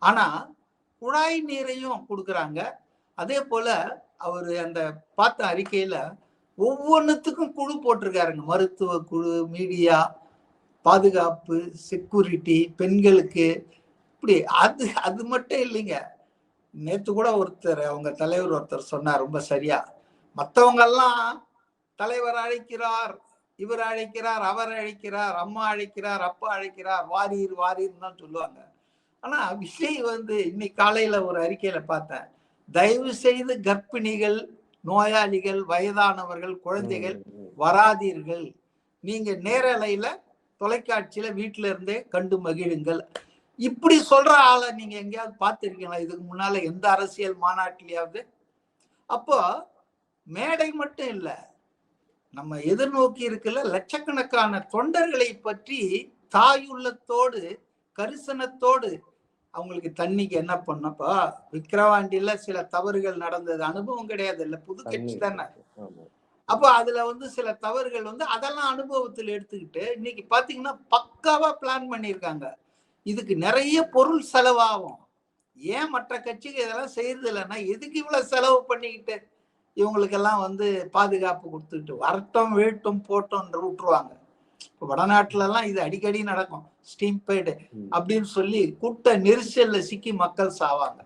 ஆனா குழாய் நீரையும் கொடுக்குறாங்க. அதே போல அவரு அந்த பார்த்த அறிக்கையில ஒவ்வொன்றுத்துக்கும் குழு போட்டிருக்காருங்க. மருத்துவ குழு, மீடியா, பாதுகாப்பு, செக்யூரிட்டி, பெண்களுக்கு, இப்படி. அது அது மட்டும் இல்லைங்க. நேத்து கூட ஒருத்தர், அவங்க தலைவர் ஒருத்தர் சொன்னார் ரொம்ப சரியா. மற்றவங்க எல்லாம் தலைவர் அழைக்கிறார், இவர் அழைக்கிறார், அவர் அழைக்கிறார், அம்மா அழைக்கிறார், அப்பா அழைக்கிறார், வாரீர் வாரீர் தான் சொல்லுவாங்க. ஆனா விஜய் இன்னைக்கு காலையில ஒரு அறிக்கையில பார்த்தேன், தயவு செய்து கர்ப்பிணிகள், நோயாளிகள், வயதானவர்கள், குழந்தைகள் வராதீர்கள், நீங்க நேரலையில தொலைக்காட்சியில வீட்டுல இருந்தே கண்டு மகிழுங்கள். இப்படி சொல்ற ஆளை நீங்க எங்கேயாவது பார்த்திருக்கீங்களா இதுக்கு முன்னால எந்த அரசியல் மாநாட்டிலேயாவது? அப்போ மேடை மட்டும் இல்ல, நம்ம எதிர்நோக்கி இருக்குல்ல லட்சக்கணக்கான தொண்டர்களை பற்றி தாயுள்ளத்தோடு, கரிசனத்தோடு, அவங்களுக்கு தண்ணிக்கு என்ன பண்ணப்பா, விக்கிரவாண்டியில சில தவறுகள் நடந்தது, அனுபவம் கிடையாது இல்ல, புது கட்சி தானே. அப்ப அதுல சில தவறுகள் அதெல்லாம் அனுபவத்தில் எடுத்துக்கிட்டு இன்னைக்கு பாத்தீங்கன்னா பக்காவா பிளான் பண்ணியிருக்காங்க. இதுக்கு நிறைய பொருள் செலவாகும். ஏன் மற்ற கட்சிக்கு இதெல்லாம் செய்யறது இல்லைன்னா, எதுக்கு இவ்வளவு செலவு பண்ணிக்கிட்டு இவங்களுக்கெல்லாம் பாதுகாப்பு கொடுத்துட்டு வரட்டும், வீட்டும் போட்டோம் விட்டுருவாங்க. இப்போ வடநாட்டுல எல்லாம் இது அடிக்கடி நடக்கும். ஸ்டீம் பெய்டு அப்படின்னு சொல்லி கூட்ட நெரிசல்ல சிக்கி மக்கள் சாவாங்க.